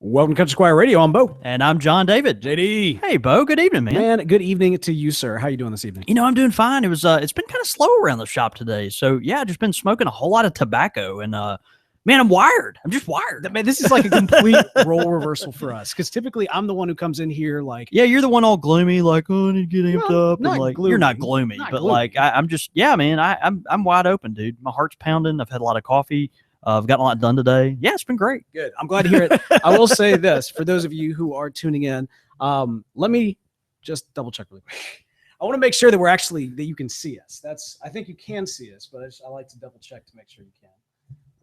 Welcome to Country Squire Radio. I'm Bo. And I'm John David. JD. Hey, Bo. Good evening, man. Man, good evening to you, sir. How you doing this evening? You know, I'm doing fine. It's been kind of slow around the shop today. So, yeah, I've just been smoking a whole lot of tobacco. And, man, I'm wired. I'm just wired. Man, this is like a complete role reversal for us. Because typically I'm the one who comes in here like... Yeah, you're the one all gloomy, like, oh, I need to get amped up. Not And like, gloomy. You're not gloomy. Not but, gloomy. like, I'm just, yeah, man, I'm wide open, dude. My heart's pounding. I've had a lot of coffee. I've gotten a lot done today. Yeah, it's been great. Good. I'm glad to hear it. I will say this, for those of you who are tuning in, let me just double check really quick. I want to make sure that that you can see us. I think you can see us, but I like to double check to make sure you can.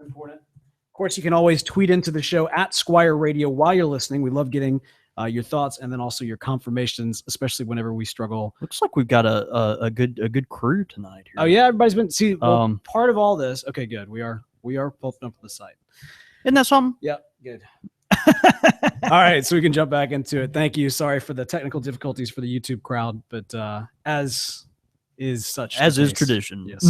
Important. Of course, you can always tweet into the show at Squire Radio while you're listening. We love getting your thoughts and then also your confirmations, especially whenever we struggle. Looks like we've got a good crew tonight here. Oh yeah, everybody's been part of all this. Okay, good. We are both up to the site. Isn't that something? Yep, good. All right, so we can jump back into it. Thank you. Sorry for the technical difficulties for the YouTube crowd, but as is tradition. Yes.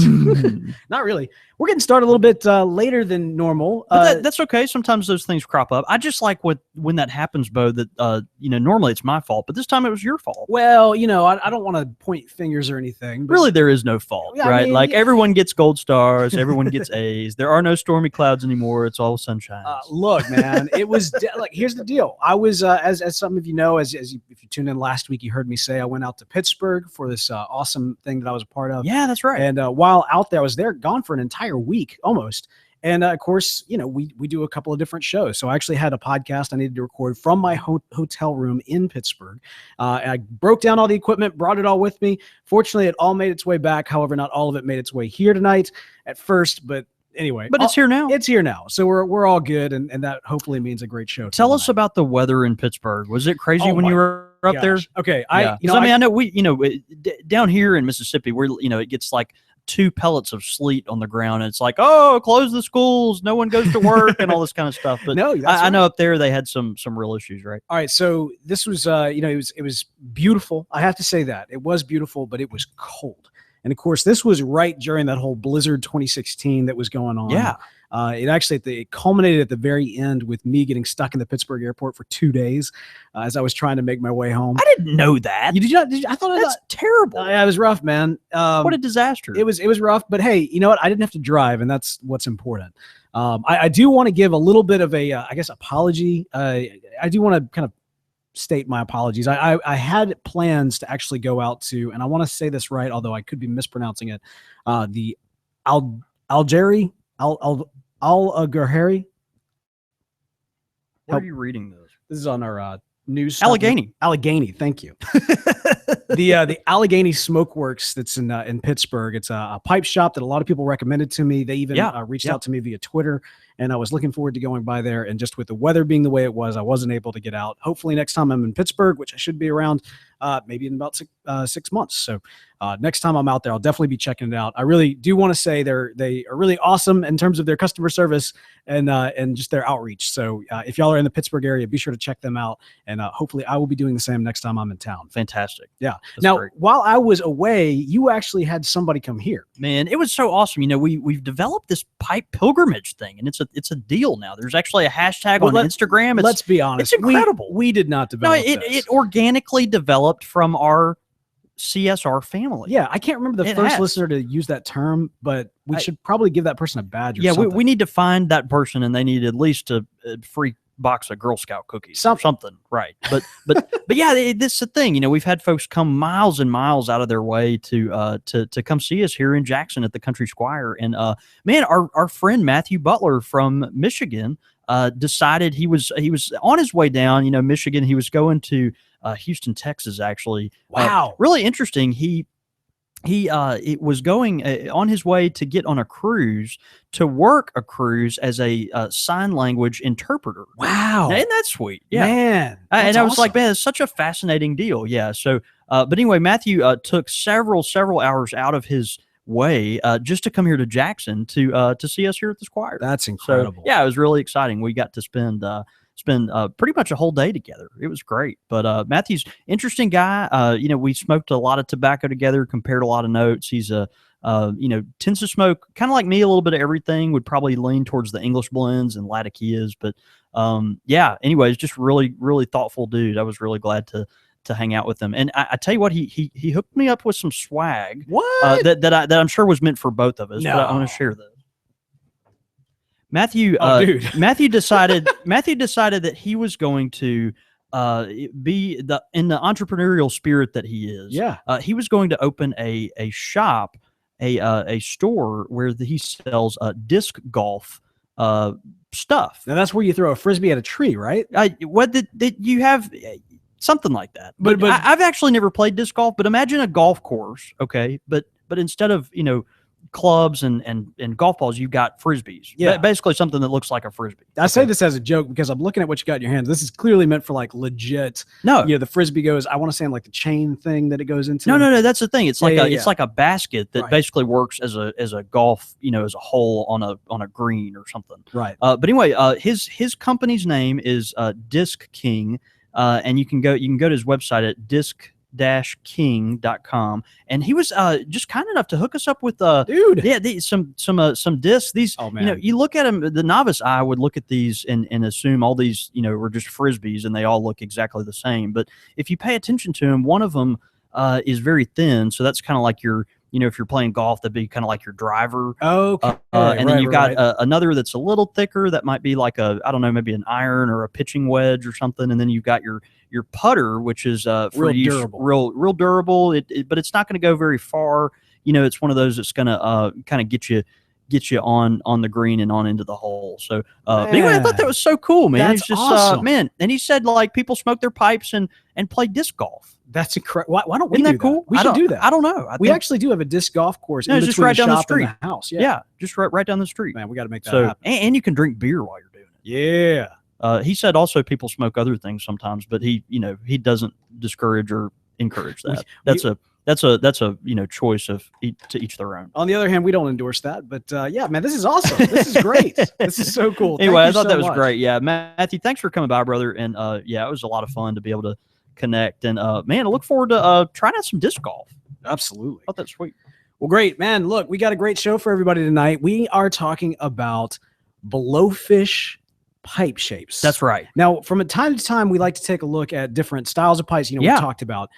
Not really. We're getting started a little bit later than normal. But that's okay. Sometimes those things crop up. I just like when that happens, Bo, that, normally it's my fault, but this time it was your fault. Well, I don't want to point fingers or anything. But really, there is no fault, right? Everyone gets gold stars. Everyone gets A's. There are no stormy clouds anymore. It's all sunshine. Look, man, it was here's the deal. I was, as some of you know, if you tuned in last week, you heard me say I went out to Pittsburgh for this awesome thing that I was a part of. Yeah, that's right. And while out there, I was gone for an entire week almost. And of course, we do a couple of different shows. So I actually had a podcast I needed to record from my hotel room in Pittsburgh. I broke down all the equipment, brought it all with me. Fortunately, it all made its way back. However, not all of it made its way here tonight at first, but anyway. But it's here now. It's here now. So we're all good. And that hopefully means a great show. Tell us about the weather in Pittsburgh. Was it crazy when you were up there? Okay. I know down here in Mississippi, it gets like 2 pellets of sleet on the ground. And it's like, oh, close the schools. No one goes to work and all this kind of stuff. But no, I know up there they had some real issues, right? All right. So this was, it was beautiful. I have to say that it was beautiful, but it was cold. And of course, this was right during that whole blizzard 2016 that was going on. Yeah. It culminated at the very end with me getting stuck in the Pittsburgh airport for 2 days as I was trying to make my way home. I didn't know that. You did not? I thought that's terrible. It was rough, man. What a disaster. It was rough, but hey, you know what? I didn't have to drive, and that's what's important. I do want to give a little bit of a, apology. I do want to kind of state my apologies. I had plans to actually go out to, and I want to say this right, although I could be mispronouncing it, the Al-Gharairi. Where are you reading this? This is on our news. Allegheny. Thank you. The Allegheny Smoke Works that's in Pittsburgh. It's a pipe shop that a lot of people recommended to me. They even reached out to me via Twitter, and I was looking forward to going by there. And just with the weather being the way it was, I wasn't able to get out. Hopefully next time I'm in Pittsburgh, which I should be around maybe in about 6 months. So next time I'm out there, I'll definitely be checking it out. I really do want to say they are really awesome in terms of their customer service and just their outreach. So if y'all are in the Pittsburgh area, be sure to check them out. And hopefully I will be doing the same next time I'm in town. Fantastic. Yeah. That's now, great. While I was away, you actually had somebody come here. Man, it was so awesome. We've developed this pipe pilgrimage thing, and it's a deal now. There's actually a hashtag on Instagram. Let's be honest. It's incredible. We did not develop it organically developed from our CSR family. Yeah, I can't remember the first listener to use that term, but we should probably give that person a badge or something. We need to find that person, and they need at least a free box of Girl Scout cookies. Something, right. But yeah, this is the thing. We've had folks come miles and miles out of their way to come see us here in Jackson at the Country Squire. And man, our friend Matthew Butler from Michigan decided he was on his way down, Michigan. He was going to Houston, Texas, actually. Wow. Really interesting. He was going on his way to get on a cruise to work a cruise as a sign language interpreter. Wow. Now, isn't that sweet? Yeah. Man. And I was like, man, it's such a fascinating deal. Yeah. So, but anyway, Matthew took several hours out of his way just to come here to Jackson to see us here at the Squire. That's incredible. So, yeah, it was really exciting. We got to spend pretty much a whole day together. It was great. But Matthew's interesting guy. We smoked a lot of tobacco together, compared a lot of notes. He's a tends to smoke kind of like me, a little bit of everything. Would probably lean towards the English blends and Latakias, but yeah. Anyways, just really, really thoughtful dude. I was really glad to hang out with him. And I tell you what, he hooked me up with some swag. What? That I'm sure was meant for both of us. No. But I want to share this. Matthew, dude. Matthew decided that he was going to be in the entrepreneurial spirit that he is. Yeah. He was going to open a shop, a store where he sells disc golf stuff. Now that's where you throw a frisbee at a tree, right? What did you have? Something like that. But I've actually never played disc golf. But imagine a golf course, okay? But instead of clubs and golf balls, you've got frisbees. Yeah, basically something that looks like a frisbee. I say this as a joke because I'm looking at what you got in your hands. This is clearly meant for like legit. No, the frisbee goes. I want to say like the chain thing that it goes into. No. That's the thing. It's like it's like a basket that basically works as a golf, as a hole on a green or something. Right. But anyway, his company's name is Disc King, and you can go to his website at disc-king.com, and he was just kind enough to hook us up with some discs. These, you look at them, the novice eye would look at these and assume all these were just frisbees and they all look exactly the same. But if you pay attention to them, one of them is very thin, so that's kind of like your if you're playing golf, that'd be kind of like your driver. Okay. And then you've got another that's a little thicker. That might be like maybe an iron or a pitching wedge or something. And then you've got your putter, which is real durable. But it's not going to go very far. It's one of those that's going to kind of get you on the green and on into the hole. So anyway, I thought that was so cool, man. That's it's just awesome. man. And he said like people smoke their pipes and play disc golf. That's incredible. Why don't we Isn't do that cool? We should do that. I don't know. We actually do have a disc golf course in it's just between right the down the shop street. and the house. Yeah, just right down the street. Man, we got to make that happen. And you can drink beer while you're doing it. Yeah. He said also people smoke other things sometimes, but he doesn't discourage or encourage that. That's a choice of to each their own. On the other hand, we don't endorse that, but yeah, man, this is awesome. This is great. This is so cool. Anyway, I thought that was great. Yeah, Matthew, thanks for coming by, brother. And yeah, it was a lot of fun to be able to connect. And man, I look forward to trying out some disc golf. Absolutely. I thought that's sweet. Well, great, man. Look, we got a great show for everybody tonight. We are talking about Blowfish pipe shapes. That's right. Now, from time to time, we like to take a look at different styles of pipes. We talked about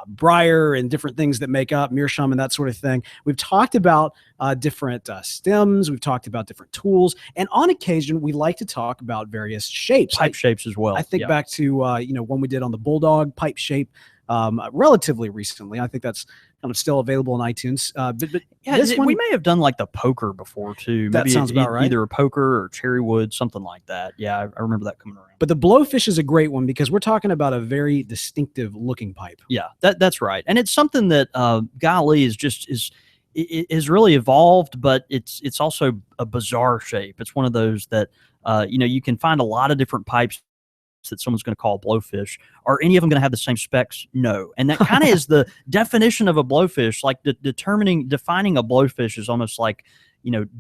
briar and different things that make up Meerschaum and that sort of thing. We've talked about different stems. We've talked about different tools. And on occasion, we like to talk about various shapes. Pipe shapes as well. I think back to, when we did on the Bulldog pipe shape relatively recently. I think that's kind of still available on iTunes. But yeah, we may have done like the poker before too. That sounds about right. Either a poker or cherry wood, something like that. Yeah, I remember that coming around. But the Blowfish is a great one because we're talking about a very distinctive looking pipe. Yeah, that's right. And it's something that golly is really evolved, but it's also a bizarre shape. It's one of those that you can find a lot of different pipes that someone's going to call Blowfish. Are any of them going to have the same specs? No. And that kind of is the definition of a Blowfish. Like defining a Blowfish is almost like,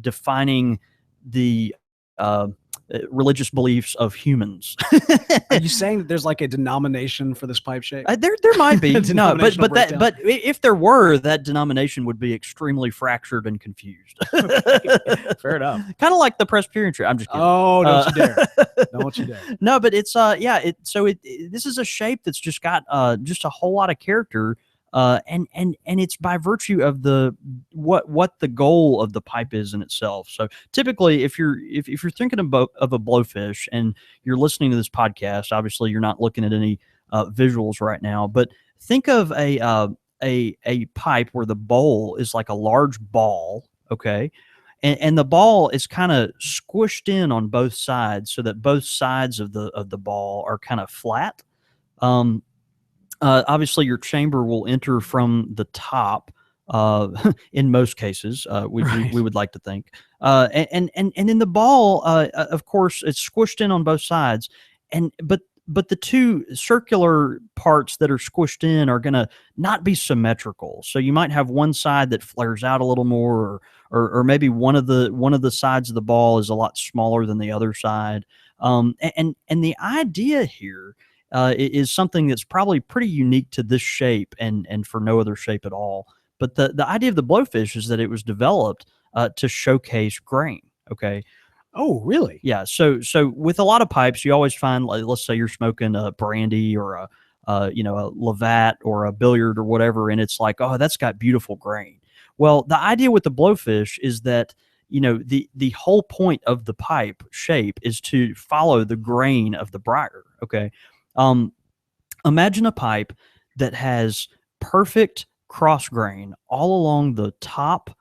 defining the religious beliefs of humans. Are you saying that there's like a denomination for this pipe shape? There might be. No, but if there were, that denomination would be extremely fractured and confused. Fair enough. Kind of like the Presbyterian Church. I'm just kidding. Oh, don't you dare! Don't you dare! No, but it's this is a shape that's just got just a whole lot of character. And it's by virtue of what the goal of the pipe is in itself. So typically, if you're thinking of a Blowfish and you're listening to this podcast, obviously you're not looking at any visuals right now. But think of a pipe where the bowl is like a large ball, okay, and the ball is kind of squished in on both sides so that both sides of the ball are kind of flat. Obviously, your chamber will enter from the top. In most cases, we would like to think, and in the ball, of course, it's squished in on both sides, but the two circular parts that are squished in are going to not be symmetrical. So you might have one side that flares out a little more, or maybe one of the sides of the ball is a lot smaller than the other side. And the idea here is something that's probably pretty unique to this shape and for no other shape at all. But the idea of the Blowfish is that it was developed to showcase grain. Okay. Oh, really? Yeah. So with a lot of pipes, you always find, like, let's say you're smoking a brandy or a a Lavat or a billiard or whatever, and it's like, oh, that's got beautiful grain. Well, the idea with the Blowfish is that the whole point of the pipe shape is to follow the grain of the briar. Okay. Imagine a pipe that has perfect cross grain all along the top,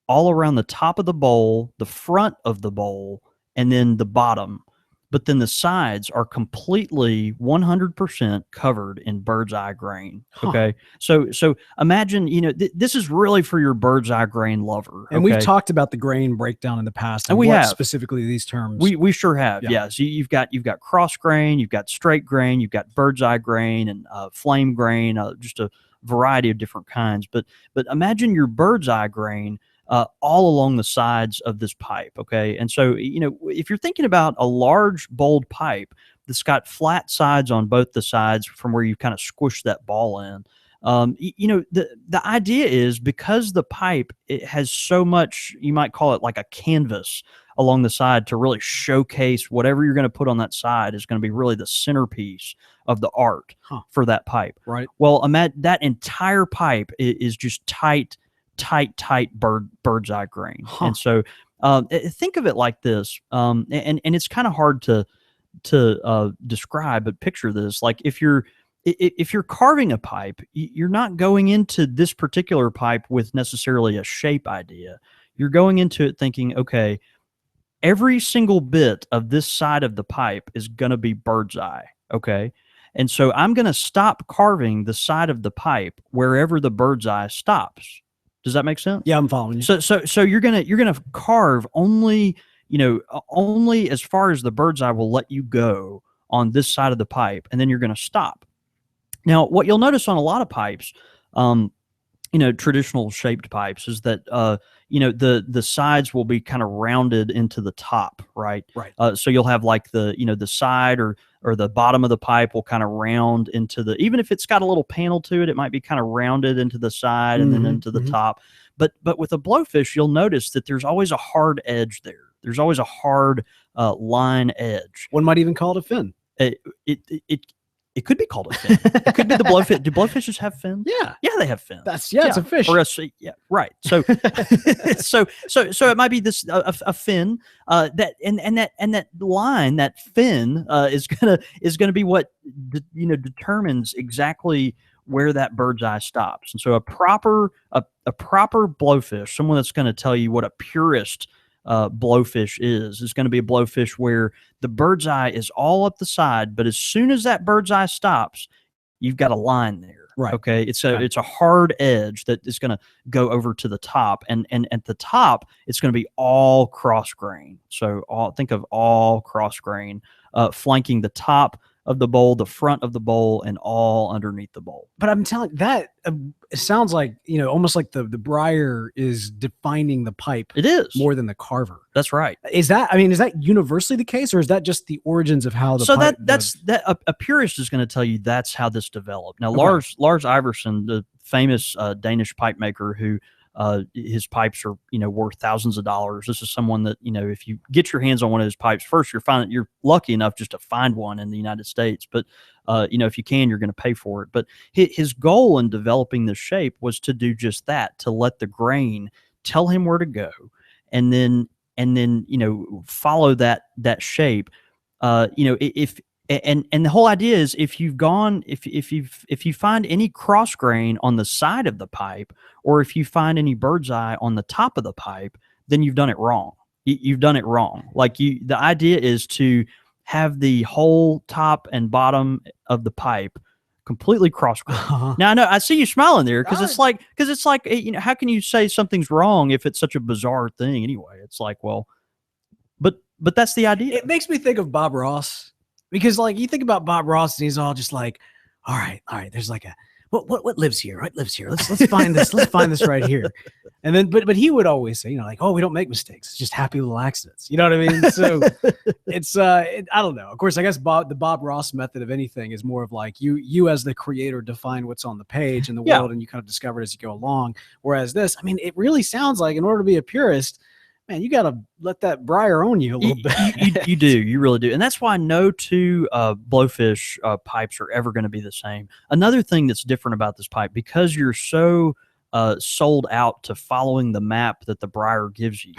all around the top of the bowl, the front of the bowl, and then the bottom. But then the sides are completely 100% covered in bird's eye grain. Okay. So imagine, this is really for your bird's eye grain lover. And we've talked about the grain breakdown in the past. And we have specifically these terms. We sure have. Yeah. So you've got cross grain, you've got straight grain, you've got bird's eye grain and flame grain, just a variety of different kinds. But imagine your bird's eye grain all along the sides of this pipe. Okay. And so, if you're thinking about a large, bold pipe that's got flat sides on both the sides from where you've kind of squished that ball in, the idea is, because the pipe, it has so much, you might call it like a canvas along the side to really showcase whatever you're going to put on that side is going to be really the centerpiece of the art for that pipe. Right. Well, imagine that entire pipe is just tight bird's eye grain. And so think of it like this, and it's kind of hard to describe, but picture this. Like, if you're carving a pipe, you're not going into this particular pipe with necessarily a shape idea. You're going into it thinking, okay, every single bit of this side of the pipe is going to be bird's eye. Okay. And so I'm going to stop carving the side of the pipe wherever the bird's eye stops. Does that make sense? Yeah, I'm following you. So you're gonna carve only as far as the bird's eye will let you go on this side of the pipe, and then you're gonna stop. Now, what you'll notice on a lot of pipes, traditional shaped pipes, is that the sides will be kind of rounded into the top, right? Right. So you'll have like the side or the bottom of the pipe will kind of round into even if it's got a little panel to it, it might be kind of rounded into the side and then into the top. But with a Blowfish, you'll notice that there's always a hard edge there. There's always a hard line edge. One might even call it a fin. It could be called a fin. It could be the Blowfish. Do blowfishes have fins? Yeah. Yeah, they have fins. It's a fish. Yeah, right. So so it might be this a fin that line, that fin is gonna be what determines exactly where that bird's eye stops. And so a proper Blowfish, someone that's going to tell you what a purist Blowfish is going to be a Blowfish where the bird's eye is all up the side, but as soon as that bird's eye stops, you've got a line there. Right. Okay. It's a hard edge that is going to go over to the top, and at the top, it's going to be all cross grain. So think of all cross grain flanking the top of the bowl, the front of the bowl, and all underneath the bowl. But I'm telling that it sounds like, almost like the briar is defining the pipe. It is more than the carver. That's right. Is that universally the case, or is that just the origins of how the pipe? A purist is going to tell you that's how this developed. Now, okay. Lars Iversen, the famous Danish pipe maker who his pipes are worth thousands of dollars. This is someone that if you get your hands on one of his pipes, first you're lucky enough just to find one in the United States, but if you can, you're going to pay for it. But his goal in developing this shape was to do just that, to let the grain tell him where to go, and then follow that shape. And the whole idea is, if you find any cross grain on the side of the pipe, or if you find any bird's eye on the top of the pipe, then you've done it wrong. You've done it wrong. The idea is to have the whole top and bottom of the pipe completely cross grain. Now, I know I see you smiling there, because it's like how can you say something's wrong if it's such a bizarre thing anyway? It's like, well, but that's the idea. It makes me think of Bob Ross. Because you think about Bob Ross, and he's all just like, all right, there's like a what lives here? What lives here? Let's find this. Let's find this right here. And then, but he would always say, like, oh, we don't make mistakes. It's just happy little accidents. You know what I mean? So it's, I don't know. Of course, I guess the Bob Ross method of anything is more of like you as the creator define what's on the page in the world, and you kind of discover it as you go along. Whereas this, I mean, it really sounds like in order to be a purist, man, you got to let that briar own you a little bit. You do. You really do. And that's why no two Blowfish pipes are ever going to be the same. Another thing that's different about this pipe, because you're so sold out to following the map that the briar gives you.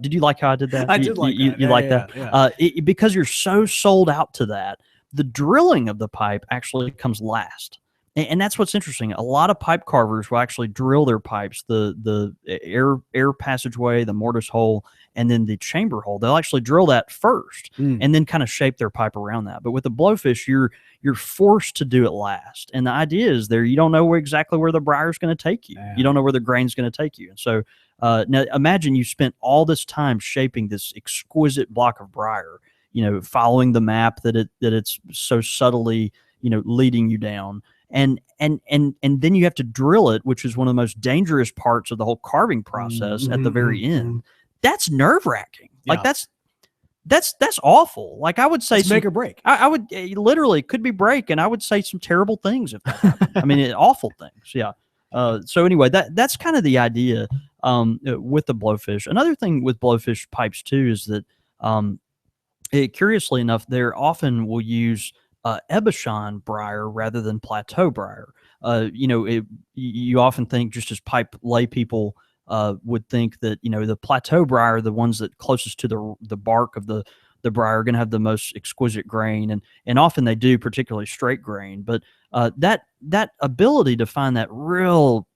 Did you like how I did that? I did like that. You like that? Yeah. Because you're so sold out to that, the drilling of the pipe actually comes last. And that's what's interesting. A lot of pipe carvers will actually drill their pipes, the air passageway, the mortise hole, and then the chamber hole. They'll actually drill that first and then kind of shape their pipe around that. But with the Blowfish, you're forced to do it last. And the idea is you don't know exactly where the briar is going to take you. You don't know where the grain's going to take you. And so now imagine you spent all this time shaping this exquisite block of briar, following the map that it's so subtly, leading you down. And then you have to drill it, which is one of the most dangerous parts of the whole carving process at the very end. That's nerve-wracking. Like that's awful. Like I would say make or break. I would literally could be break, and I would say some terrible things if that happened. I mean, awful things. Yeah. So anyway, that's kind of the idea with the Blowfish. Another thing with Blowfish pipes too is that curiously enough, they often will use Ebashon briar rather than plateau briar. You often think, just as pipe lay people would think, that the plateau briar, the ones that closest to the bark of the briar, are going to have the most exquisite grain, and often they do, particularly straight grain. But that ability to find that real,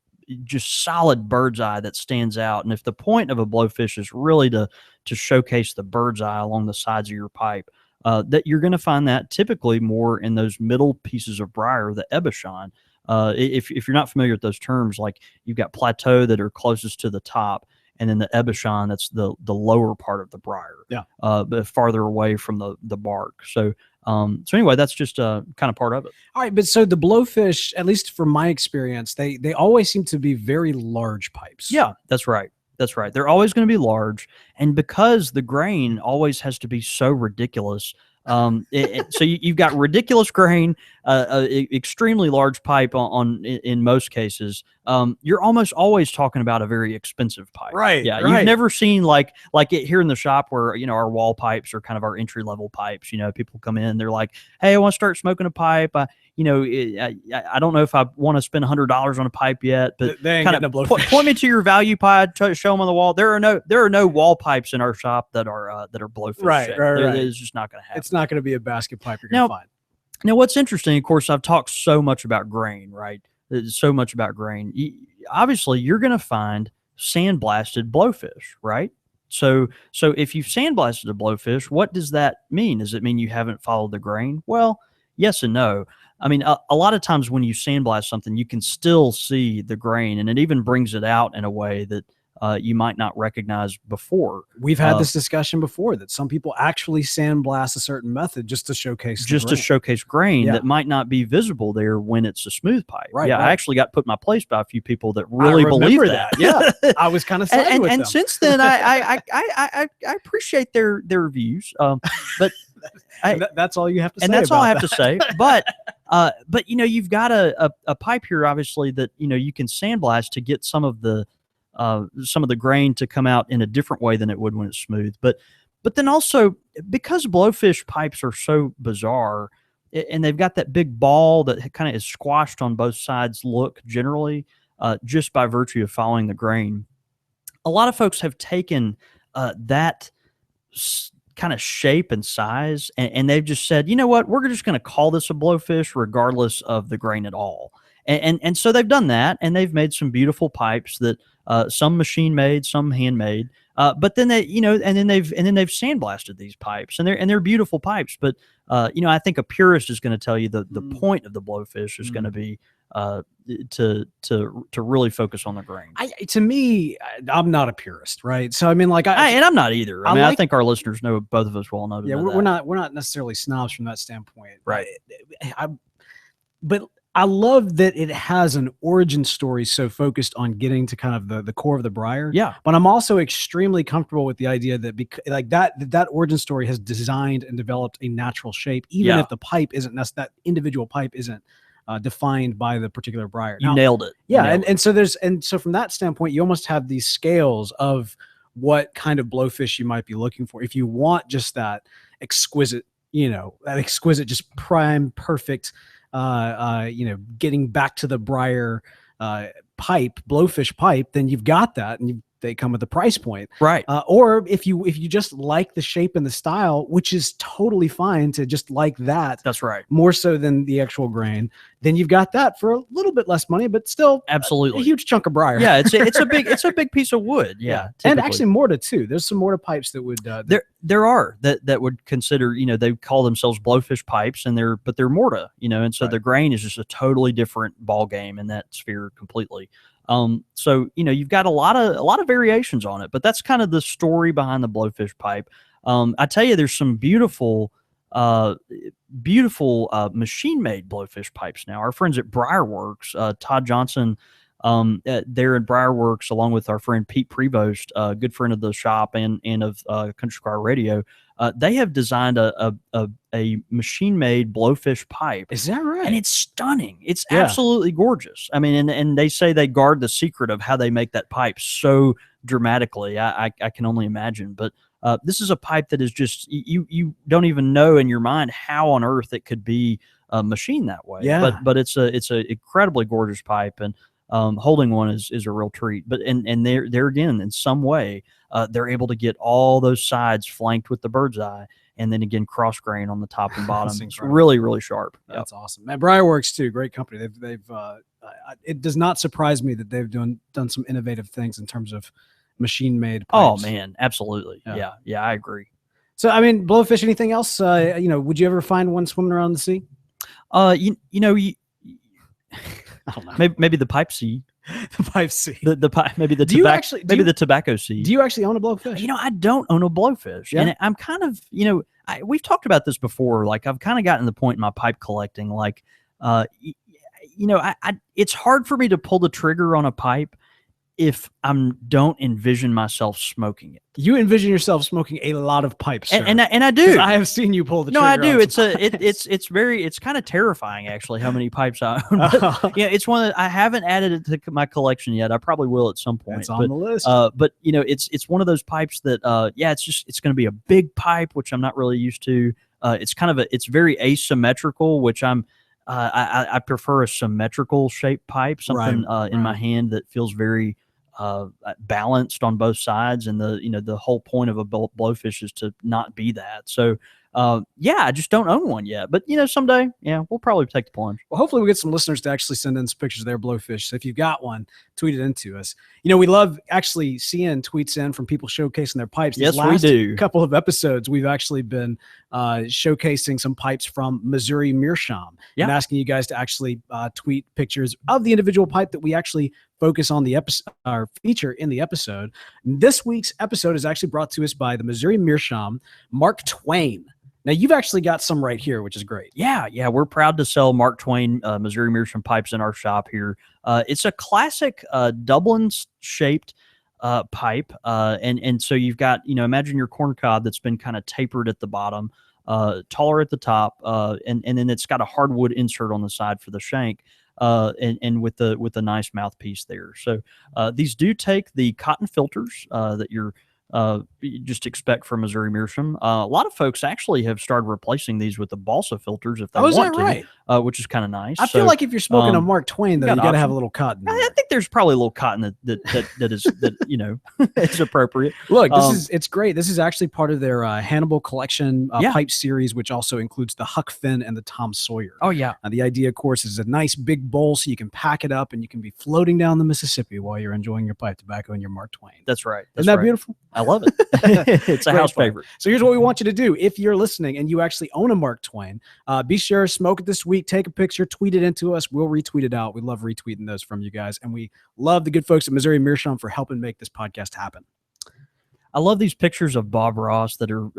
just solid bird's eye that stands out, and if the point of a Blowfish is really to showcase the bird's eye along the sides of your pipe, that you're going to find that typically more in those middle pieces of briar, the Ebashon. If you're not familiar with those terms, like you've got plateau that are closest to the top, and then the Ebashon, that's the lower part of the briar, but farther away from the bark. So anyway, that's just kind of part of it. All right, but so the Blowfish, at least from my experience, they always seem to be very large pipes. Yeah, that's right. That's right. They're always going to be large, and because the grain always has to be so ridiculous, so you've got ridiculous grain, extremely large pipe in most cases. You're almost always talking about a very expensive pipe, right? Yeah, right. You've never seen like it here in the shop where our wall pipes are kind of our entry level pipes. People come in, they're like, "Hey, I want to start smoking a pipe. I don't know if I want to spend $100 on a pipe yet, but kind of point me to your value pipe, show them on the wall." There are no wall pipes in our shop that are Blowfish. Right. It's just not going to happen. It's not going to be a basket pipe you're going to find. Now, what's interesting, of course, I've talked so much about grain, right? So much about grain. Obviously, you're going to find sandblasted Blowfish, right? So if you've sandblasted a Blowfish, what does that mean? Does it mean you haven't followed the grain? Well, yes and no. I mean, a lot of times when you sandblast something, you can still see the grain, and it even brings it out in a way that you might not recognize before. We've had this discussion before that some people actually sandblast a certain method just to showcase grain that might not be visible there when it's a smooth pipe. Right. Yeah, I actually got put in my place by a few people that really believe that. Yeah, I was kind of siding with them. And since then, I appreciate their views. But that's all you have to say. And that's all I have to say. But you've got a pipe here, obviously, that you can sandblast to get some of the grain to come out in a different way than it would when it's smooth. But then also, because Blowfish pipes are so bizarre, and they've got that big ball that kind of is squashed on both sides look generally, just by virtue of following the grain, a lot of folks have taken that kind of shape and size, and they've just said, you know what, we're just going to call this a Blowfish regardless of the grain at all. And so they've done that, and they've made some beautiful pipes that some machine made, some handmade. But then they've sandblasted these pipes, and they're beautiful pipes. But I think a purist is going to tell you the point of the Blowfish is going to be to really focus on the grain. To me, I'm not a purist, right? So I mean, and I'm not either. I think our listeners know, both of us well know. Yeah, we're not necessarily snobs from that standpoint, right? But I love that it has an origin story so focused on getting to kind of the core of the briar. Yeah. But I'm also extremely comfortable with the idea that that origin story has designed and developed a natural shape, even if the pipe isn't that individual pipe isn't defined by the particular briar. You nailed it. Yeah. So from that standpoint, you almost have these scales of what kind of blowfish you might be looking for. If you want just that exquisite, just prime, perfect, getting back to the briar blowfish pipe, then you've got that, and they come with a price point, right? Or if you just like the shape and the style, which is totally fine to just like that. That's right. More so than the actual grain, then you've got that for a little bit less money, but still absolutely a huge chunk of briar. Yeah, it's a big piece of wood. Yeah. And actually morta too. There's some morta pipes that would there are that would consider, they call themselves blowfish pipes, but they're morta, and so the grain is just a totally different ball game in that sphere completely. So you've got a lot of variations on it, but that's kind of the story behind the blowfish pipe. I tell you, there's some beautiful machine-made blowfish pipes now. Our friends at Briarworks, Todd Johnson, there in Briarworks, along with our friend Pete Prevost, a good friend of the shop and of Country Car Radio, they have designed a machine-made blowfish pipe. Is that right? And it's stunning. It's absolutely gorgeous. I mean, and they say they guard the secret of how they make that pipe so dramatically. I can only imagine. But this is a pipe that is just, you don't even know in your mind how on earth it could be machined that way. Yeah. But it's a incredibly gorgeous pipe, and holding one is a real treat. But and there again, in some way, they're able to get all those sides flanked with the bird's eye, and then again cross grain on the top and bottom. It's really, really sharp. That's awesome. Man, Briarworks too, great company. They've it does not surprise me that they've done some innovative things in terms of machine-made pipes. Oh man, absolutely. Yeah, I agree. So I mean, blowfish, anything else? Would you ever find one swimming around the sea? I don't know. Maybe the pipe sea. The pipe sea. The pipe. Maybe the tobacco. Maybe the tobacco sea. Do you actually own a blowfish? I don't own a blowfish, and I'm kind of we've talked about this before. Like I've kind of gotten to the point in my pipe collecting, like it's hard for me to pull the trigger on a pipe if I don't envision myself smoking it. You envision yourself smoking a lot of pipes, sir. And I do. I have seen you pull the trigger. No, I do. It's kind of terrifying actually how many pipes I own. But, it's one that I haven't added it to my collection yet. I probably will at some point. It's on the list. But it's one of those pipes that it's going to be a big pipe, which I'm not really used to. It's very asymmetrical, which I prefer a symmetrical shaped pipe, something in my hand that feels very balanced on both sides, and the whole point of a blowfish is to not be that. So I just don't own one yet, but someday we'll probably take the plunge. Well, hopefully we get some listeners to actually send in some pictures of their blowfish. So if you've got one, tweet it into us. We love actually seeing tweets in from people showcasing their pipes. Yes, we do. Couple of episodes we've actually been showcasing some pipes from Missouri Meerschaum and asking you guys to actually tweet pictures of the individual pipe that we actually focus on the episode or feature in the episode. This week's episode is actually brought to us by the Missouri Meerschaum Mark Twain. Now you've actually got some right here, which is great. Yeah, we're proud to sell Mark Twain Missouri Meerschaum pipes in our shop here. It's a classic Dublin shaped pipe, and so you've got imagine your corn cob that's been kind of tapered at the bottom, taller at the top, and then it's got a hardwood insert on the side for the shank. And with a nice mouthpiece there. So these do take the cotton filters that you just expect from Missouri Meerschaum. A lot of folks actually have started replacing these with the balsa filters if they want to, which is kind of nice. I feel like if you're smoking a Mark Twain, though, you got to have a little cotton. I think there's probably a little cotton that is it's appropriate. Look, it's great. This is actually part of their Hannibal collection pipe series, which also includes the Huck Finn and the Tom Sawyer. Oh yeah. The idea, of course, is a nice big bowl so you can pack it up and you can be floating down the Mississippi while you're enjoying your pipe tobacco and your Mark Twain. That's right. Isn't that beautiful? I love it. It's a house favorite. So here's what we want you to do. If you're listening and you actually own a Mark Twain, be sure to smoke it this week. Take a picture, tweet it into us. We'll retweet it out. We love retweeting those from you guys. And we love the good folks at Missouri Meerschaum for helping make this podcast happen. I love these pictures of Bob Ross that are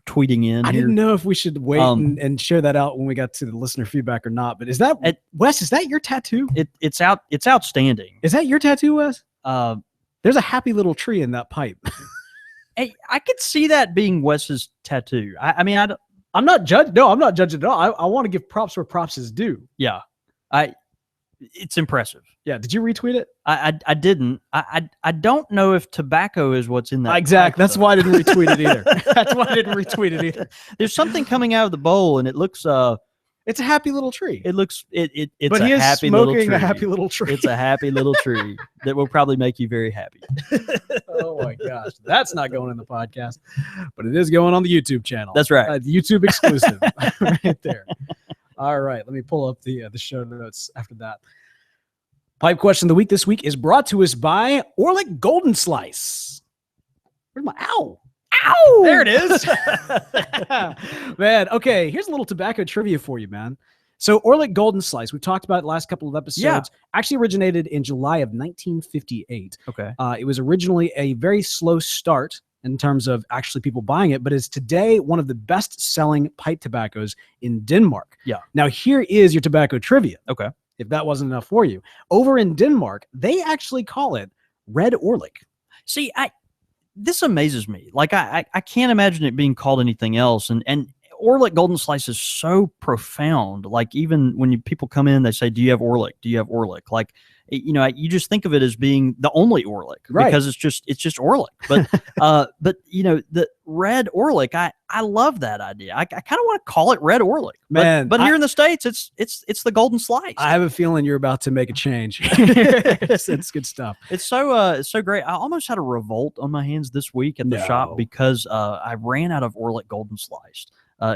tweeting in. I didn't know if we should wait and share that out when we got to the listener feedback or not. But is that Wes? Is that your tattoo? It's outstanding. Is that your tattoo, Wes? There's a happy little tree in that pipe. Hey, I could see that being Wes's tattoo. I mean, I'm not judging. No, I'm not judging at all. I want to give props where props is due. Yeah, it's impressive. Yeah. Did you retweet it? I didn't. I don't know if tobacco is what's in that. Exactly. That's why I didn't retweet it either. That's why I didn't retweet it either. There's something coming out of the bowl, and it looks. It's a happy little tree. It looks. It's but a he is happy smoking little tree. a happy little tree. It's a happy little tree that will probably make you very happy. Oh my gosh, that's not going in the podcast, but it is going on the YouTube channel. That's right. YouTube exclusive, right there. All right, let me pull up the show notes after that. Pipe question of the week this week is brought to us by Orlick Golden Slice. Where's my ow? Ow! There it is. Man, okay, here's a little tobacco trivia for you, man. So Orlick Golden Slice, we've talked about it the last couple of episodes, actually originated in July of 1958. Okay. It was originally a very slow start in terms of actually people buying it, but is today one of the best-selling pipe tobaccos in Denmark. Yeah. Now, here is your tobacco trivia. Okay. If that wasn't enough for you. Over in Denmark, they actually call it Red Orlick. See, this amazes me. Like I can't imagine it being called anything else. And Orlick Golden Slice is so profound. Like even when people come in, they say, "Do you have Orlick? Do you have Orlick?" Like, you know, you just think of it as being the only Orlick, right? Because it's just Orlick. But but you know, the Red Orlick, I love that idea. I kind of want to call it Red Orlick, man. But here in the States, it's the Golden Slice. I have a feeling you're about to make a change. It's good stuff. It's so great. I almost had a revolt on my hands this week at the shop because I ran out of Orlick Golden Slice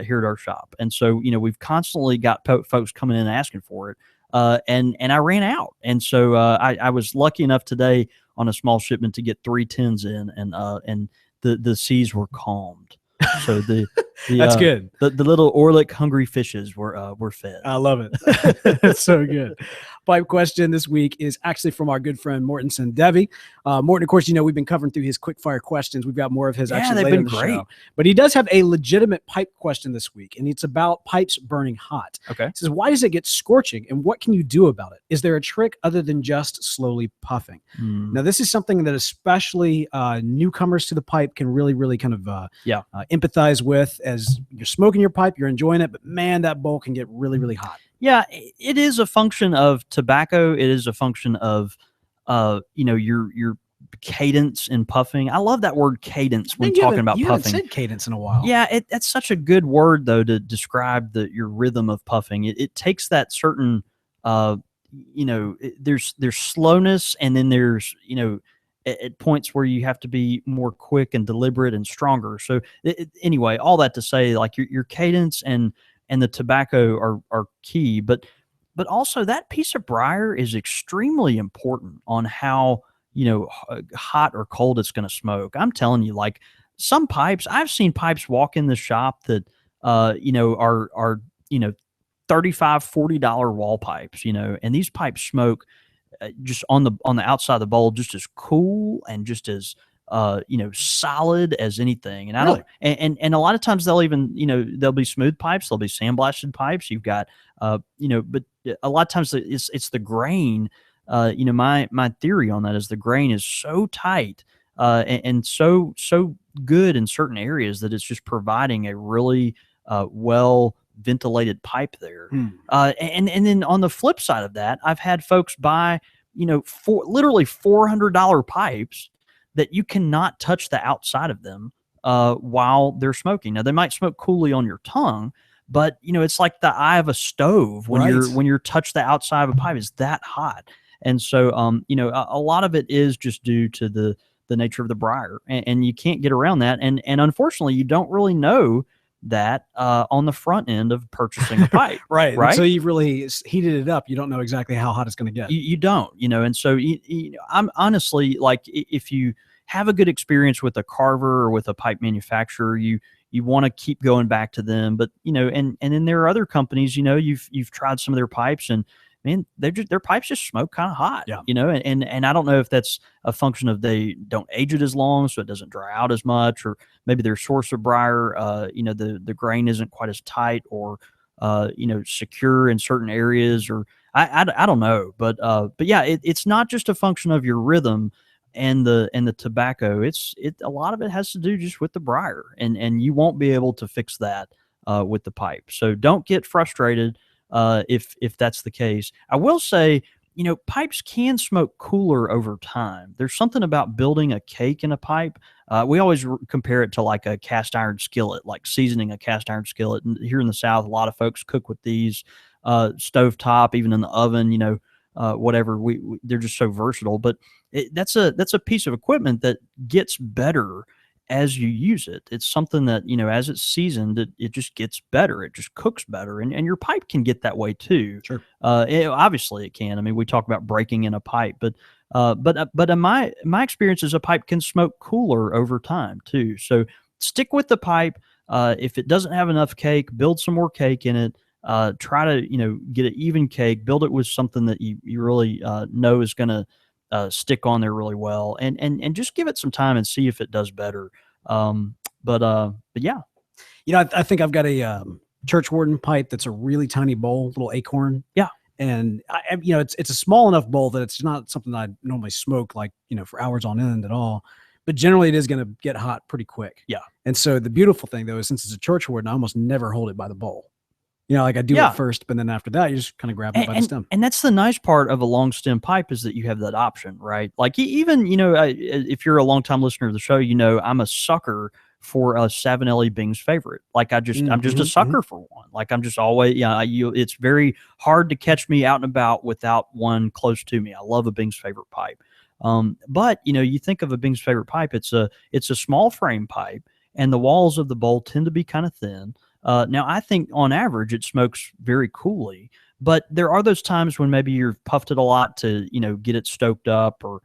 here at our shop, and so you know we've constantly got folks coming in and asking for it. And I ran out. And so I was lucky enough today on a small shipment to get 3 tins in, and the seas were calmed. So that's good. The little Orlick hungry fishes were fed. I love it. That's so good. Pipe question this week is actually from our good friend Morton Sendevi. Morton, of course, you know we've been covering through his quick fire questions. We've got more of his actually later in the show. But he does have a legitimate pipe question this week, and it's about pipes burning hot. Okay. He says, why does it get scorching, and what can you do about it? Is there a trick other than just slowly puffing? Now, this is something that especially newcomers to the pipe can really kind of empathize with. As you're smoking your pipe, you're enjoying it, but man, that bowl can get really hot. Yeah, it is a function of tobacco. It is a function of, you know, your cadence in puffing. I love that word cadence when talking about puffing. You haven't said cadence in a while. Yeah, that's such a good word though to describe your rhythm of puffing. It takes that certain, you know, there's slowness, and then there's, you know, at points where you have to be more quick and deliberate and stronger. So anyway, all that to say, like your cadence and the tobacco are key, but also that piece of briar is extremely important on how, you know, hot or cold it's going to smoke. I'm telling you, like some pipes, I've seen pipes walk in the shop that, you know, are, you know, $35, $40 wall pipes, you know, and these pipes smoke just on the outside of the bowl, just as cool and just as, you know, solid as anything. And I don't, and a lot of times they'll even, you know, there'll be smooth pipes, there'll be sandblasted pipes. You've got, you know, but a lot of times it's the grain. You know, my theory on that is the grain is so tight, and so good in certain areas that it's just providing a really, well ventilated pipe there. And then on the flip side of that, I've had folks buy, you know, literally $400 pipes that you cannot touch the outside of them while they're smoking. Now they might smoke coolly on your tongue, but you know, it's like the eye of a stove when you're touch the outside of a pipe is that hot. And so, you know, a lot of it is just due to the nature of the briar, and you can't get around that. And unfortunately, you don't really know that on the front end of purchasing a pipe. Right. So you've really heated it up. You don't know exactly how hot it's going to get. You don't, you know, and so I'm honestly, like, if you have a good experience with a carver or with a pipe manufacturer, you want to keep going back to them. But, you know, and then there are other companies, you know, you've tried some of their pipes and man, their pipes just smoke kind of hot, yeah. you know, and I don't know if that's a function of they don't age it as long, so it doesn't dry out as much, or maybe their source of briar, you know, the grain isn't quite as tight or, you know, secure in certain areas, or I don't know, but yeah, it's not just a function of your rhythm and the tobacco. A lot of it has to do just with the briar, and you won't be able to fix that with the pipe. So don't get frustrated if that's the case. I will say, you know, pipes can smoke cooler over time. There's something about building a cake in a pipe. We always compare it to like a cast iron skillet, like seasoning a cast iron skillet. And here in the South, a lot of folks cook with these stovetop, even in the oven, you know, whatever. They're just so versatile. But that's a piece of equipment that gets better as you use it. It's something that, you know, as it's seasoned, it just gets better. It just cooks better. And your pipe can get that way too. Sure. Obviously it can. I mean, we talk about breaking in a pipe, but in my experience is a pipe can smoke cooler over time too. So stick with the pipe. If it doesn't have enough cake, build some more cake in it. Try to, you know, get an even cake, build it with something that you really know is going to stick on there really well, and just give it some time and see if it does better. But yeah, you know, I think I've got a church warden pipe that's a really tiny bowl, little acorn. Yeah. And you know, it's a small enough bowl that it's not something that I normally smoke, like, you know, for hours on end at all. But generally, it is going to get hot pretty quick. Yeah. And so the beautiful thing though is, since it's a church warden, I almost never hold it by the bowl. You know, like I do it first, but then after that, you just kind of grab it by the stem. And that's the nice part of a long stem pipe, is that you have that option, right? Like even, you know, if you're a longtime listener of the show, you know, I'm a sucker for Savinelli Bing's favorite. Like I'm just a sucker for one. Like I'm just always, it's very hard to catch me out and about without one close to me. I love a Bing's favorite pipe. But you know, you think of a Bing's favorite pipe, it's a small frame pipe, and the walls of the bowl tend to be kind of thin. Now, I think on average it smokes very coolly, but there are those times when maybe you've puffed it a lot to, you know, get it stoked up, or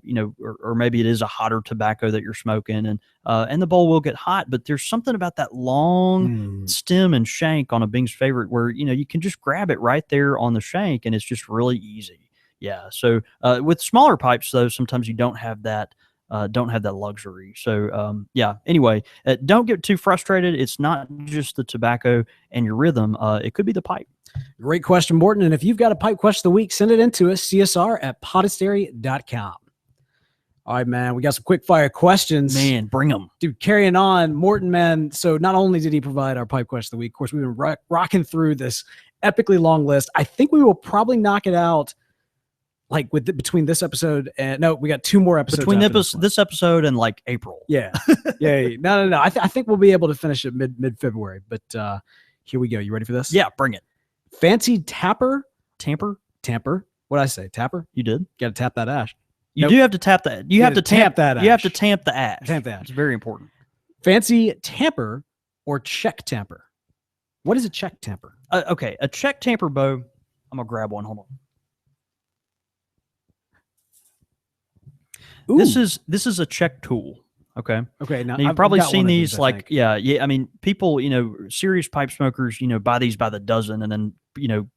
you know, or maybe it is a hotter tobacco that you're smoking, and the bowl will get hot. But there's something about that long stem and shank on a Bing's favorite where, you know, you can just grab it right there on the shank, and it's just really easy. Yeah. So with smaller pipes, though, sometimes you don't have that. Luxury. So yeah, anyway, don't get too frustrated. It's not just the tobacco and your rhythm. It could be the pipe. Great question, Morton. And if you've got a pipe question of the week, send it in to us, csr@podastery.com. All right, man, we got some quick fire questions. Man, bring them. Dude, carrying on, Morton, man. So not only did he provide our pipe question of the week, of course, we've been rocking through this epically long list. I think we will probably knock it out like between this episode and no, we got 2 more episodes between this episode and like April. Yeah. Yeah. No. I think we'll be able to finish it mid-February, but here we go. You ready for this? Yeah, bring it. Fancy tamper. What did I say? Tapper? You did. Got to tap that ash. You do have to tap that. You have to tamp that ash. You have to tamp the ash. Tamp the ash. It's very important. Fancy tamper or check tamper? What is a check tamper? Okay, a check tamper, Bo. I'm gonna grab one. Hold on. Ooh. This is a check tool. Okay. Now you've probably seen these, like, yeah. I mean, people, you know, serious pipe smokers, you know, buy these by the dozen, and then, you know,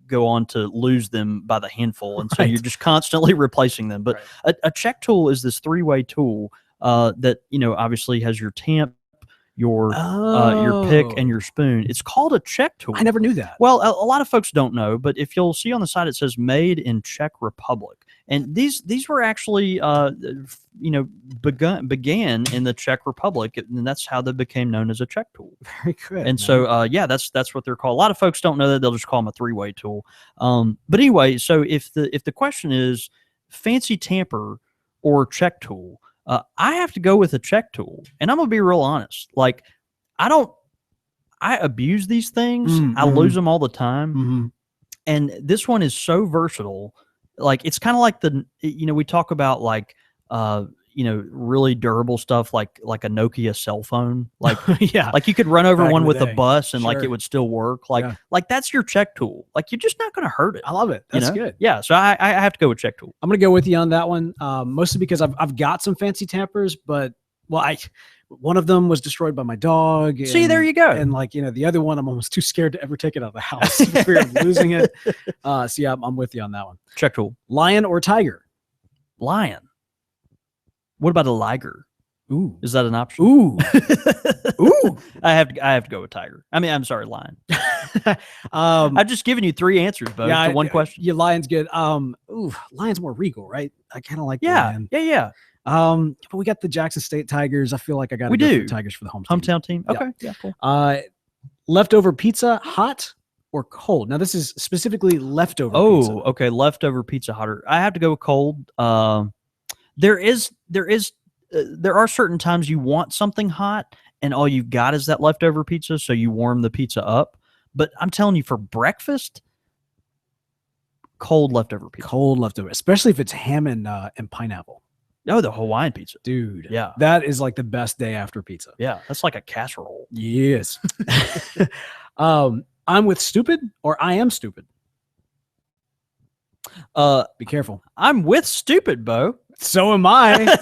go on to lose them by the handful, and so you're just constantly replacing them. But a check tool is this 3-way tool that, you know, obviously has your tamp, your pick, and your spoon. It's called a check tool. I never knew that. Well, a lot of folks don't know, but if you'll see on the side, it says "Made in Czech Republic," and these were actually, you know, began in the Czech Republic, and that's how they became known as a check tool. Very good. And man. So, yeah, that's what they're called. A lot of folks don't know that; they'll just call them a 3-way tool. But anyway, so if the question is fancy tamper or check tool, I have to go with a check tool, and I'm gonna be real honest. Like, I abuse these things. I lose them all the time, and this one is so versatile. Like, it's kind of like you know, we talk about like, you know, really durable stuff like a Nokia cell phone. Like, yeah, like you could run over one with a bus and sure. like it would still work. Like, like that's your check tool. Like, you're just not going to hurt it. I love it. That's good. Yeah. So I have to go with check tool. I'm going to go with you on that one. Mostly because I've got some fancy tampers, but One of them was destroyed by my dog. And, see, there you go. And like, the other one, I'm almost too scared to ever take it out of the house for fear of losing it. So yeah, I'm with you on that one. Check tool. Lion or tiger? Lion. What about a liger? Ooh. Is that an option? Ooh. Ooh. I have to go with tiger. I mean, I'm sorry, lion. I've just given you 3 answers, Bo, to one question. Yeah, lion's good. Lion's more regal, right? I kind of like the lion. Yeah. But we got the Jackson State Tigers. I feel like I got to go for the Tigers for the hometown team. Okay. Yeah, cool. Leftover pizza, hot or cold? Now this is specifically leftover pizza. Okay. Leftover pizza, hotter. I have to go with cold. There are certain times you want something hot and all you've got is that leftover pizza, so you warm the pizza up. But I'm telling you, for breakfast, cold leftover pizza. Cold leftover, especially if it's ham and pineapple. Oh, the Hawaiian pizza. Dude. Yeah. That is like the best day after pizza. Yeah. That's like a casserole. Yes. I'm with stupid or I am stupid. Be careful. I'm with stupid, Bo. So am I.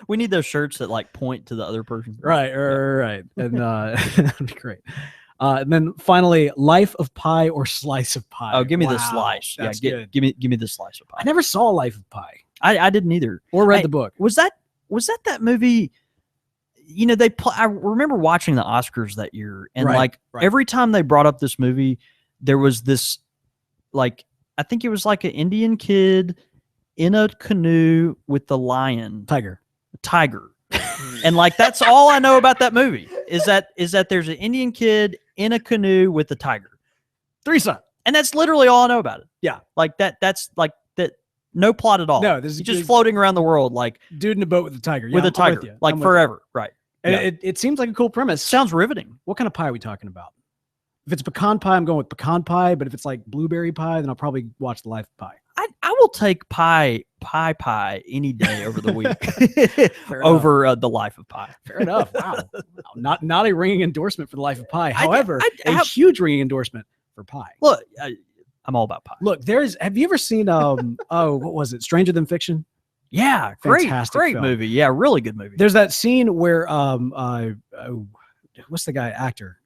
We need those shirts that like point to the other person. Right. And that'd be great. And then finally, life of pie or slice of pie. Oh, give me the slice. That's good. Give me the slice of pie. I never saw Life of Pi. I didn't either. Or read the book. Was that movie? I remember watching the Oscars that year, and every time they brought up this movie, there was this I think it was like an Indian kid in a canoe with the lion, tiger, and that's all I know about that movie is that there's an Indian kid in a canoe with a tiger, threesome, and that's literally all I know about it. Yeah, that's that. No plot at all. No, this is just floating around the world dude in a boat with a tiger. Yeah, with a tiger, forever. Right. And it seems like a cool premise. Sounds riveting. What kind of pie are we talking about? If it's pecan pie, I'm going with pecan pie. But if it's like blueberry pie, then I'll probably watch The Life of Pi. I will take pie any day over the week over The Life of Pi. Fair enough. Wow. Not a ringing endorsement for The Life of Pi. However, a huge ringing endorsement for pie. Look, I'm all about pie. Look, have you ever seen what was it? Stranger Than Fiction? Yeah, great movie. Yeah, really good movie. There's that scene where what's the guy actor?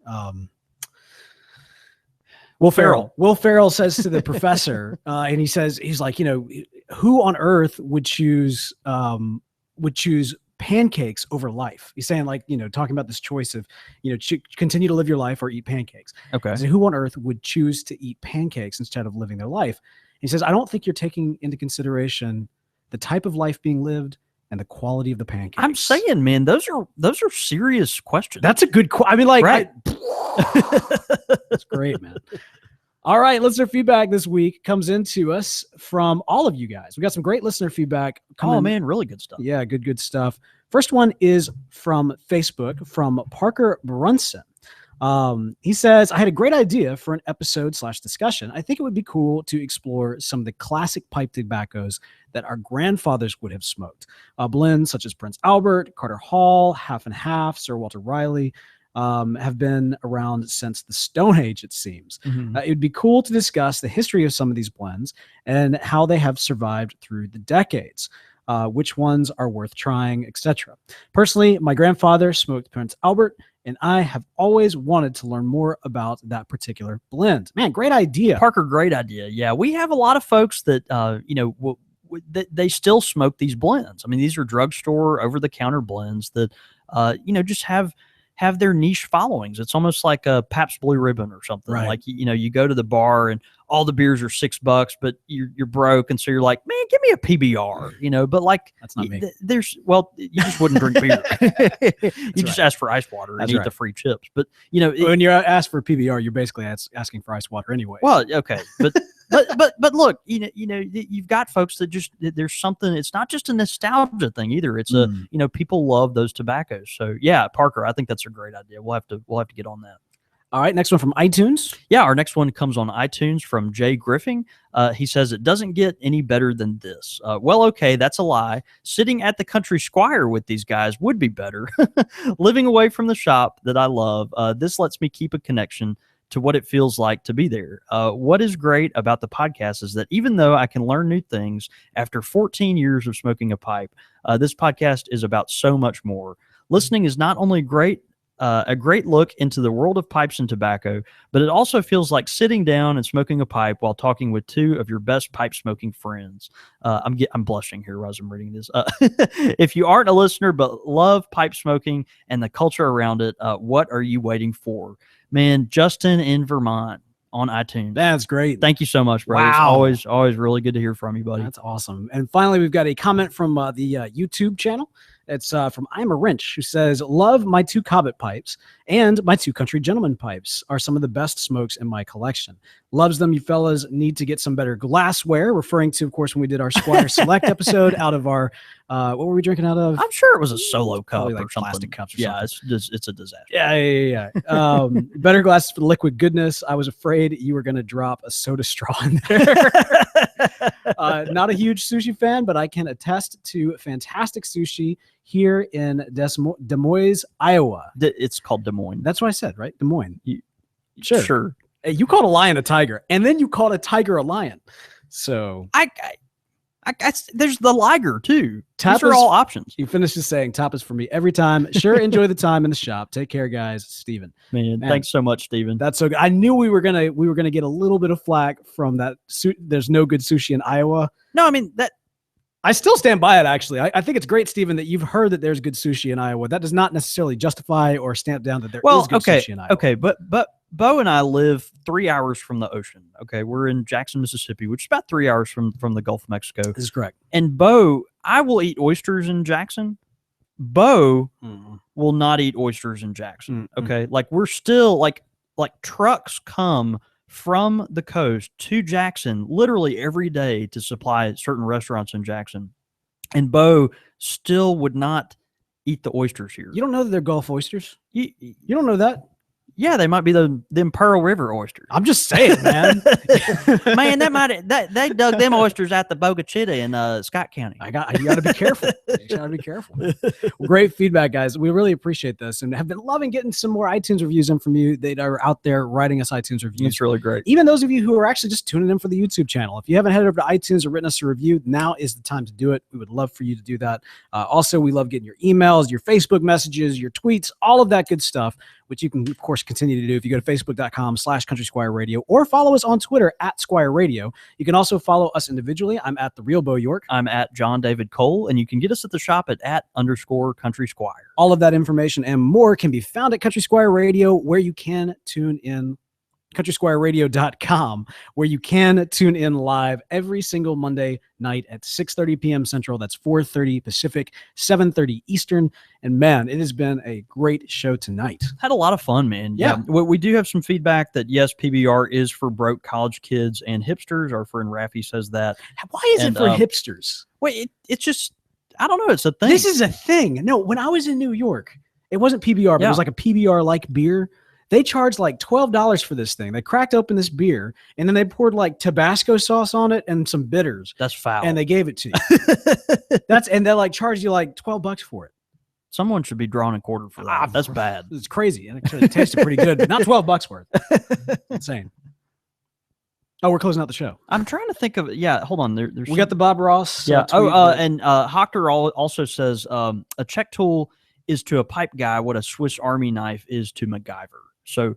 Will Ferrell. Will Ferrell says to the professor, and he's like, who on earth would choose pancakes over life? He's saying talking about this choice of, continue to live your life or eat pancakes. Okay. So who on earth would choose to eat pancakes instead of living their life? He says, I don't think you're taking into consideration the type of life being lived and the quality of the pancakes. I'm saying, man, those are serious questions. That's a good I mean, right. That's great, man. All right, listener feedback this week comes into us from all of you guys. We got some great listener feedback. Man, really good stuff. Yeah, good stuff. First one is from Facebook, from Parker Brunson. He says, I had a great idea for an episode/discussion. I think it would be cool to explore some of the classic pipe tobaccos that our grandfathers would have smoked. Blends such as Prince Albert, Carter Hall, Half and Half, Sir Walter Riley, have been around since the Stone Age, it seems. Mm-hmm. It would be cool to discuss the history of some of these blends and how they have survived through the decades. Which ones are worth trying, etc. Personally, my grandfather smoked Prince Albert, and I have always wanted to learn more about that particular blend. Man, great idea. Parker, great idea. Yeah, we have a lot of folks that, they still smoke these blends. I mean, these are drugstore, over-the-counter blends that, just have their niche followings. It's almost like a Pabst Blue Ribbon or something. Right. Like, you go to the bar and all the beers are $6, but you're broke. And so you're like, man, give me a PBR, but that's not me. You just wouldn't drink beer. You just ask for ice water and eat the free chips. But, when you ask for PBR, you're basically asking for ice water anyway. Well, okay. But look, you've got folks that there's something, it's not just a nostalgia thing either. It's people love those tobaccos. So yeah, Parker, I think that's a great idea. We'll have to get on that. All right, next one from iTunes. Yeah, our next one comes on iTunes from Jay Griffin. He says, it doesn't get any better than this. Well, okay, that's a lie. Sitting at the Country Squire with these guys would be better. Living away from the shop that I love, this lets me keep a connection to what it feels like to be there. What is great about the podcast is that even though I can learn new things after 14 years of smoking a pipe, this podcast is about so much more. Listening is not only a great look into the world of pipes and tobacco, but it also feels like sitting down and smoking a pipe while talking with two of your best pipe smoking friends. I'm blushing here as I'm reading this. If you aren't a listener but love pipe smoking and the culture around it, what are you waiting for? Man, Justin in Vermont on iTunes. That's great. Thank you so much, bro. Wow. It's always really good to hear from you, buddy. That's awesome. And finally, we've got a comment from the YouTube channel. It's from I'm a Wrench, who says, love my 2 Cobbett pipes and my 2 Country Gentleman pipes are some of the best smokes in my collection. Loves them. You fellas need to get some better glassware, referring to, of course, when we did our Squire Select episode out of our, what were we drinking out of? I'm sure it was a solo cup like or something. Plastic cups or something. It's a disaster. Yeah. Better glasses for the liquid goodness. I was afraid you were going to drop a soda straw in there. Not a huge sushi fan, but I can attest to fantastic sushi here in Des Moines, Iowa. It's called Des Moines. That's what I said, right? Des Moines. Sure. Hey, you called a lion a tiger, and then you called a tiger a lion. So I there's the liger too. These are all options. You finished just saying tapas for me every time. Sure, enjoy the time in the shop. Take care, guys. Steven. Man, thanks so much, Steven. That's so good. I knew we were gonna get a little bit of flack from that. There's no good sushi in Iowa. No, I mean that. I still stand by it, actually. I think it's great, Steven, that you've heard that there's good sushi in Iowa. That does not necessarily justify or stamp down that there is good sushi in Iowa. Okay, but Bo and I live 3 hours from the ocean. Okay, we're in Jackson, Mississippi, which is about 3 hours from the Gulf of Mexico. This is correct. And Bo, I will eat oysters in Jackson. Bo will not eat oysters in Jackson. Okay, like we're still like trucks come from the coast to Jackson literally every day to supply certain restaurants in Jackson. And Bo still would not eat the oysters here. You don't know that they're Gulf oysters? You don't know that? Yeah, they might be them Pearl River oysters. I'm just saying, man. Man, they dug them oysters out the Boga Chitty in Scott County. You got to be careful. You got to be careful. Well, great feedback, guys. We really appreciate this, and have been loving getting some more iTunes reviews in from you that are out there writing us iTunes reviews. It's really great. Even those of you who are actually just tuning in for the YouTube channel. If you haven't headed over to iTunes or written us a review, now is the time to do it. We would love for you to do that. Also, we love getting your emails, your Facebook messages, your tweets, all of that good stuff, which you can, of course, continue to do if you go to facebook.com/Country Squire Radio or follow us on Twitter @Squire Radio. You can also follow us individually. I'm at The Real Bo York. I'm at John David Cole, and you can get us at the shop at _Country Squire. All of that information and more can be found at Country Squire Radio, where you can tune in. CountrySquireRadio.com, where you can tune in live every single Monday night at 6:30 p.m. Central. That's 4:30 Pacific, 7:30 Eastern. And man, it has been a great show tonight. Had a lot of fun, man. Yeah. We do have some feedback that yes, PBR is for broke college kids and hipsters. Our friend Raffy says that. Why is it for hipsters? Wait, it's just, I don't know. It's a thing. This is a thing. No, when I was in New York, it wasn't PBR, but it was like a PBR-like beer. They charged like $12 for this thing. They cracked open this beer, and then they poured like Tabasco sauce on it and some bitters. That's foul. And they gave it to you. And they like charged you like $12 for it. Someone should be drawn and quartered for that. That's bad. It's crazy. And it tasted pretty good, but not $12 worth. Insane. Oh, we're closing out the show. I'm trying to think of it. Yeah, hold on. We got the Bob Ross. Yeah. And Hocker also says a check tool is to a pipe guy what a Swiss Army knife is to MacGyver. So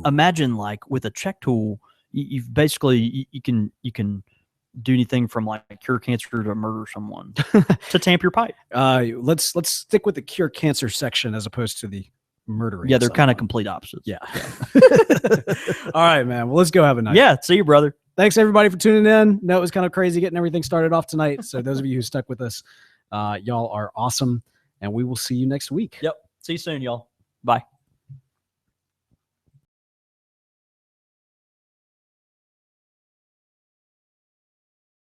imagine like with a check tool, you've basically you can do anything from like cure cancer to murder someone to tamp your pipe. Let's stick with the cure cancer section as opposed to the murdering. Yeah, they're kind of complete opposites. Yeah. All right, man. Well, let's go have a night. Yeah, see you, brother. Thanks everybody for tuning in. No, it was kind of crazy getting everything started off tonight. So those of you who stuck with us, y'all are awesome, and we will see you next week. Yep. See you soon, y'all. Bye.